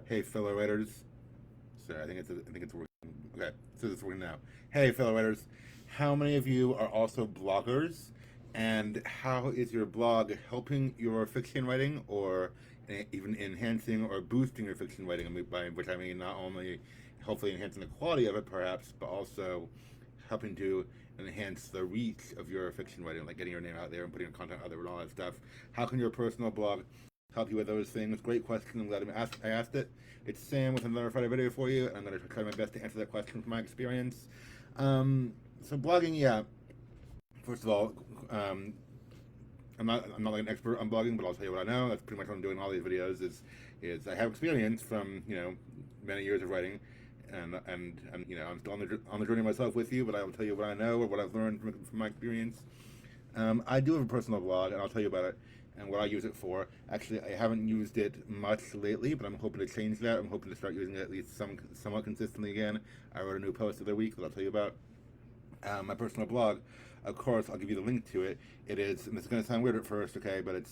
Hey, fellow writers. Sorry, I think it's working. Okay, so it's working now. Hey, fellow writers. How many of you are also bloggers? And how is your blog helping your fiction writing, or even enhancing or boosting your fiction writing? By which I mean not only hopefully enhancing the quality of it, perhaps, but also helping to enhance the reach of your fiction writing, like getting your name out there and putting your content out there and all that stuff. How can your personal blog help you with those things? Great question. I'm glad I asked it. It's Sam with another Friday video for you, and I'm going to try my best to answer that question from my experience. So blogging, yeah. First of all, I'm not like an expert on blogging, but I'll tell you what I know. That's pretty much what I'm doing in all these videos. Is I have experience from many years of writing, and I'm still on the journey myself with you. But I will tell you what I know or what I've learned from my experience. I do have a personal blog, and I'll tell you about it and what I use it for. Actually, I haven't used it much lately, but I'm hoping to change that. I'm hoping to start using it at least somewhat consistently again. I wrote a new post the other week that I'll tell you about. My personal blog, of course, I'll give you the link to it. It is, and it's going to sound weird at first, okay, but it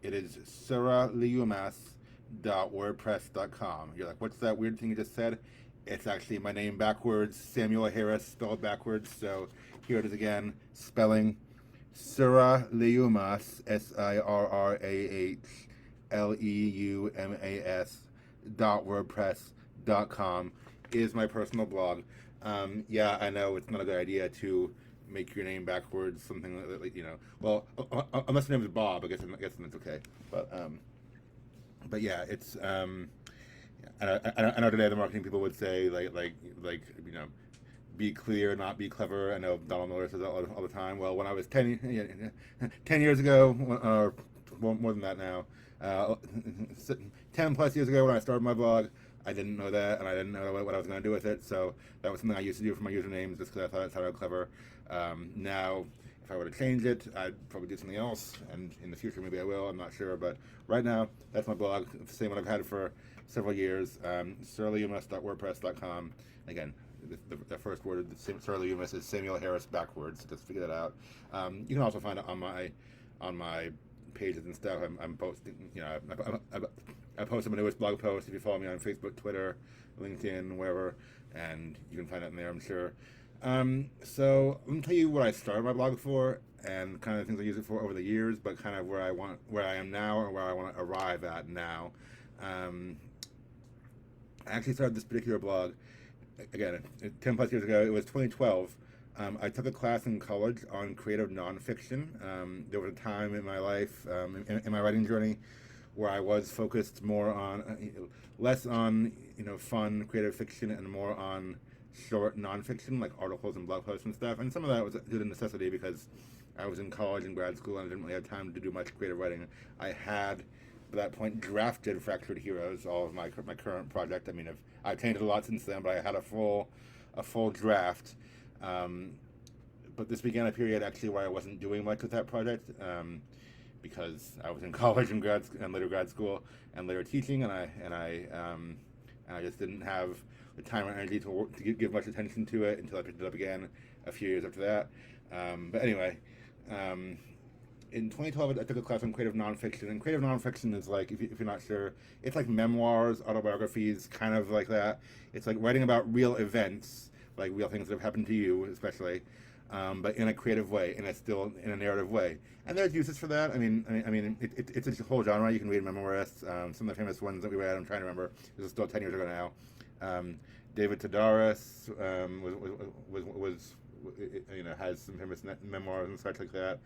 is suraliumas.wordpress.com. You're like, what's that weird thing you just said? It's actually my name backwards, Samuel Harris, spelled backwards. So here it is again, spelling Sirah Leumas, SIRRAHLEUMAS .wordpress.com is my personal blog. Yeah, I know it's not a good idea to make your name backwards, something like. Well, unless your name is Bob, I guess that's okay. But yeah, it's. I know today the marketing people would say like be clear, not be clever. I know Donald Miller says that all the time. Well, when I was 10 years ago, or more than that now, 10 plus years ago when I started my blog, I didn't know that, and I didn't know what I was going to do with it. So that was something I used to do for my usernames just because I thought it sounded clever. Now, if I were to change it, I'd probably do something else, and in the future maybe I will. I'm not sure, but right now that's my blog. It's the same one I've had for several years. SirahLeumas.wordpress.com. Again, the first word of Surah is Samuel Harris backwards. Just figure that out. You can also find it on my pages and stuff. I'm posting. I posted my newest blog post. If you follow me on Facebook, Twitter, LinkedIn, wherever, and you can find it in there, I'm sure. So let me tell you what I started my blog for, and kind of things I use it for over the years, but kind of where I am now, or where I want to arrive at now. I actually started this particular blog again 10 plus years ago. It was 2012. I took a class in college on creative nonfiction. There was a time in my life, in my writing journey, where I was focused more on, less on fun creative fiction and more on short nonfiction like articles and blog posts and stuff. And some of that was due to necessity because I was in college and grad school and I didn't really have time to do much creative writing. I had at that point drafted Fractured Heroes, all of my current project. I mean, I've changed it a lot since then, but I had a full draft. But this began a period actually where I wasn't doing much with that project, because I was in college and later grad school and later teaching, and I just didn't have the time or energy to give much attention to it until I picked it up again a few years after that. But anyway, in 2012, I took a class on creative nonfiction, and creative nonfiction is like, if you're not sure, it's like memoirs, autobiographies, kind of like that. It's like writing about real events, like real things that have happened to you, especially, but in a creative way, and it's still in a narrative way. And there's uses for that. It's a whole genre. You can read memoirists. Some of the famous ones that we read, I'm trying to remember. This is still 10 years ago now. David Sedaris was has some famous memoirs and such like that.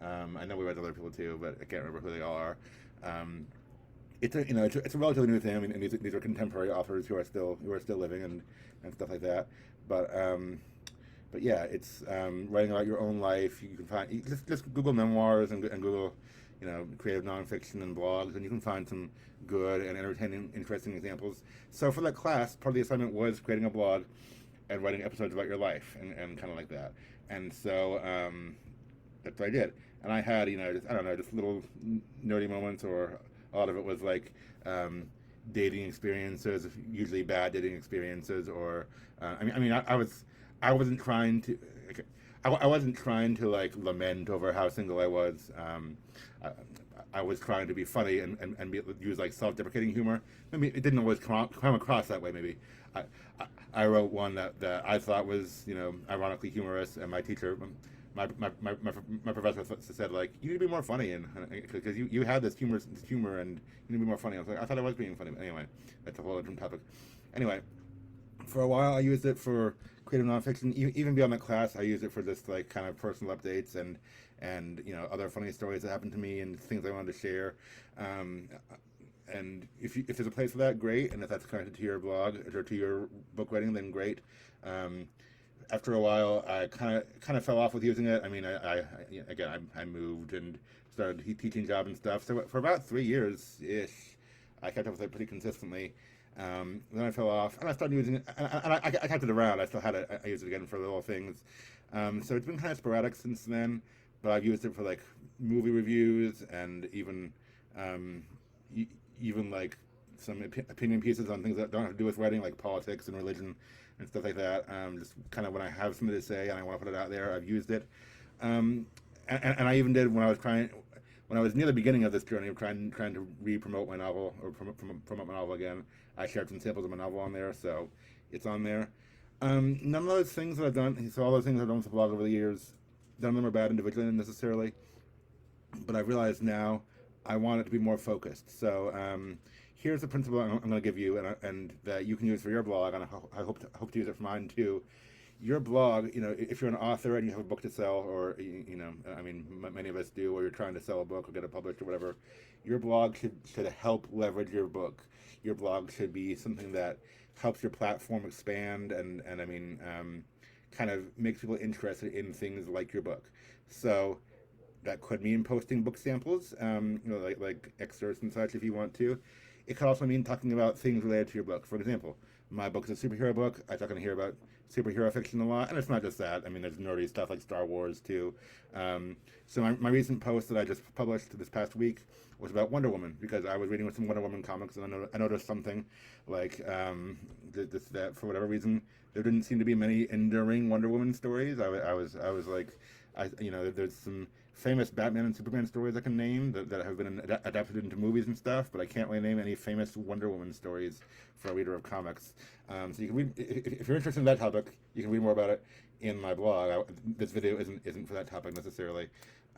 I know we read other people too, but I can't remember who they all are. It's a relatively new thing. I mean, and these are contemporary authors who are still living and stuff like that. But yeah, it's writing about your own life. You can find just Google memoirs and Google creative nonfiction and blogs, and you can find some good and entertaining, interesting examples. So for that class, part of the assignment was creating a blog and writing episodes about your life and kind of like that. And so that's what I did. And I had, just little nerdy moments, or a lot of it was like dating experiences, usually bad dating experiences, or I wasn't trying to. I wasn't trying to like lament over how single I was. I was trying to be funny use like self-deprecating humor. Maybe it didn't always come across that way. Maybe I, I wrote one that I thought was, ironically humorous, and my teacher, my professor said, like, you need to be more funny, and because you had this humor, and you need to be more funny. I was like, I thought I was being funny. But anyway, that's a whole different topic. Anyway, for a while I used it for creative nonfiction. Even beyond that class, I used it for just like kind of personal updates and other funny stories that happened to me and things I wanted to share. Um, and if there's a place for that, great. And if that's connected to your blog or to your book writing, then great. Um, After a while, I kind of fell off with using it. I mean, I moved and started a teaching job and stuff. So for about 3 years ish, I kept up with it pretty consistently. Then I fell off, and I started using it. And I kept it around. I still had it. I used it again for little things. So it's been kind of sporadic since then. But I've used it for like movie reviews and um, even like some opinion pieces on things that don't have to do with writing, like politics and religion and stuff like that. Just kind of when I have something to say and I want to put it out there, I've used it. And I even did when I was near the beginning of this journey of trying to re-promote my novel or promote my novel again. I shared some samples of my novel on there, so it's on there. None of those things that I've done, so all those things I've done with the blog over the years, none of them are bad individually necessarily, but I realize now I want it to be more focused. So here's the principle I'm going to give you, and that you can use for your blog, and I hope to use it for mine too. Your blog, if you're an author and you have a book to sell, or I mean, many of us do, or you're trying to sell a book or get it published or whatever, your blog should help leverage your book. Your blog should be something that helps your platform expand, and I mean, kind of makes people interested in things like your book. So that could mean posting book samples, like excerpts and such if you want to. It could also mean talking about things related to your book. For example, my book is a superhero book. I talk on here about superhero fiction a lot, and it's not just that. I mean, there's nerdy stuff like Star Wars too. So my recent post that I just published this past week was about Wonder Woman, because I was reading with some Wonder Woman comics, and I noticed something like that for whatever reason there didn't seem to be many enduring Wonder Woman stories. I was like, there's some famous Batman and Superman stories I can name that have been adapted into movies and stuff, but I can't really name any famous Wonder Woman stories for a reader of comics. So you can read, if you're interested in that topic, you can read more about it in my blog. This video isn't for that topic necessarily.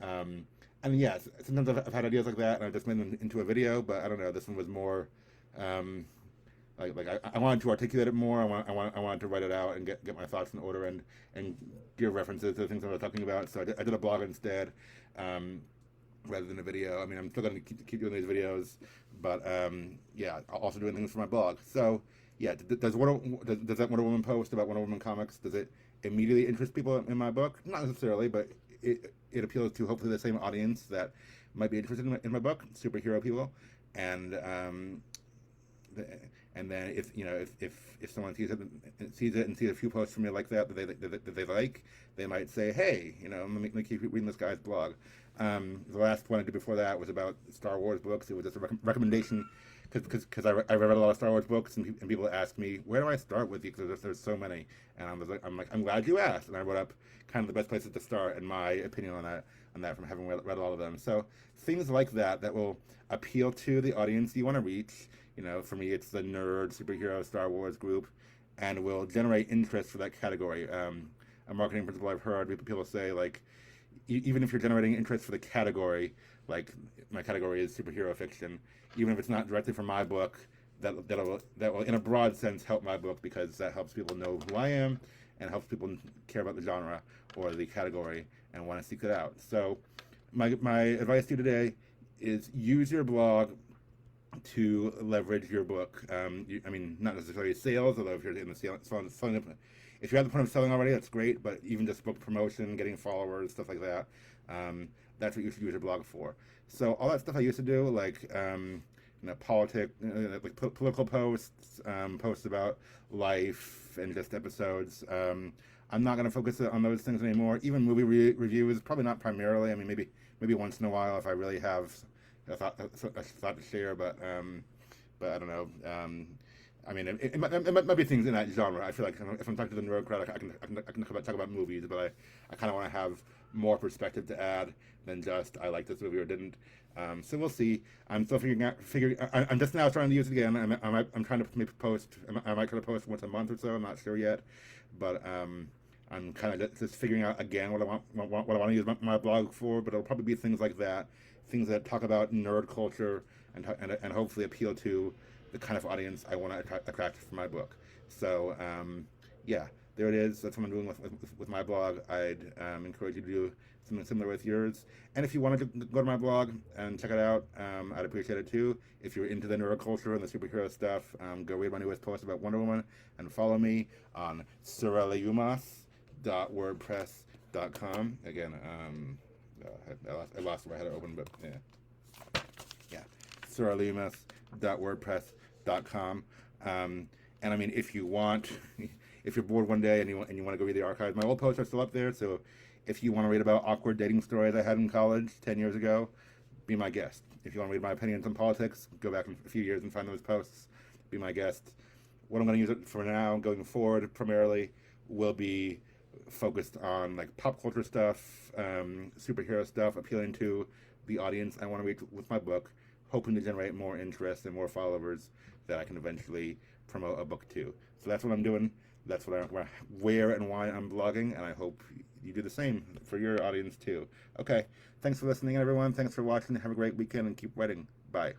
And yes, sometimes I've had ideas like that, and I've just made them into a video, but I don't know, this one was more, I wanted to articulate it more. I wanted to write it out and get my thoughts in order and give references to the things I was talking about. So I did a blog instead, rather than a video. I mean, I'm still going to keep doing these videos, but yeah, I'll also doing things for my blog. So yeah, does that Wonder Woman post about Wonder Woman comics, does it immediately interest people in my book? Not necessarily, but it appeals to hopefully the same audience that might be interested in my book, superhero people, and and then if someone sees it and sees a few posts from me like that they like, they might say, hey, let me keep reading this guy's blog. The last one I did before that was about Star Wars books. It was just a recommendation because I read a lot of Star Wars books, and people ask me, where do I start with you, because there's so many, and I'm glad you asked, and I wrote up kind of the best places to start and my opinion on that from having read all of them. So things like that will appeal to the audience you want to reach. For me, it's the nerd superhero Star Wars group, and will generate interest for that category. A marketing principle I've heard people say, like, even if you're generating interest for the category, like my category is superhero fiction, even if it's not directly from my book, that will in a broad sense help my book, because that helps people know who I am and helps people care about the genre or the category and want to seek it out. So my advice to you today is use your blog to leverage your book. I mean, not necessarily sales, although if you're in the if you're at the point of selling already, that's great, but even just book promotion, getting followers, stuff like that, that's what you should use your blog for. So all that stuff I used to do, like political posts, posts about life and just episodes. I'm not going to focus on those things anymore. Even movie reviews, probably not primarily. I mean, maybe once in a while if I really have a thought to share, but I don't know. I mean, it might be things in that genre. I feel like if I'm talking to the nerd crowd, I can talk about movies, but I kind of want to have more perspective to add than just I like this movie or didn't. So we'll see. I'm still figuring. I'm just now trying to use it again. I'm trying to maybe post. I might try to post once a month or so. I'm not sure yet, but I'm kind of just figuring out again what I want to use my blog for. But it'll probably be things like that, things that talk about nerd culture and hopefully appeal to the kind of audience I want to attract for my book. So yeah, there it is. That's what I'm doing with my blog. I'd encourage you to do something similar with yours. And if you wanted to go to my blog and check it out, I'd appreciate it too. If you're into the nerd culture and the superhero stuff, go read my newest post about Wonder Woman and follow me on surrealiyumas.wordpress.com. Again, I lost where I had it open, but yeah, surrealiyumas.wordpress.com. And I mean, if you want, if you're bored one day and you want to go read the archives, my old posts are still up there. So if you want to read about awkward dating stories I had in college 10 years ago, be my guest. If you want to read my opinions on politics, go back a few years and find those posts, be my guest. What I'm going to use it for now, going forward, primarily, will be focused on like pop culture stuff, superhero stuff, appealing to the audience I want to reach with my book, hoping to generate more interest and more followers that I can eventually promote a book to. So that's what I'm doing. That's where and why I'm blogging, and I hope you do the same for your audience too. Okay, thanks for listening, everyone. Thanks for watching. Have a great weekend and keep writing. Bye.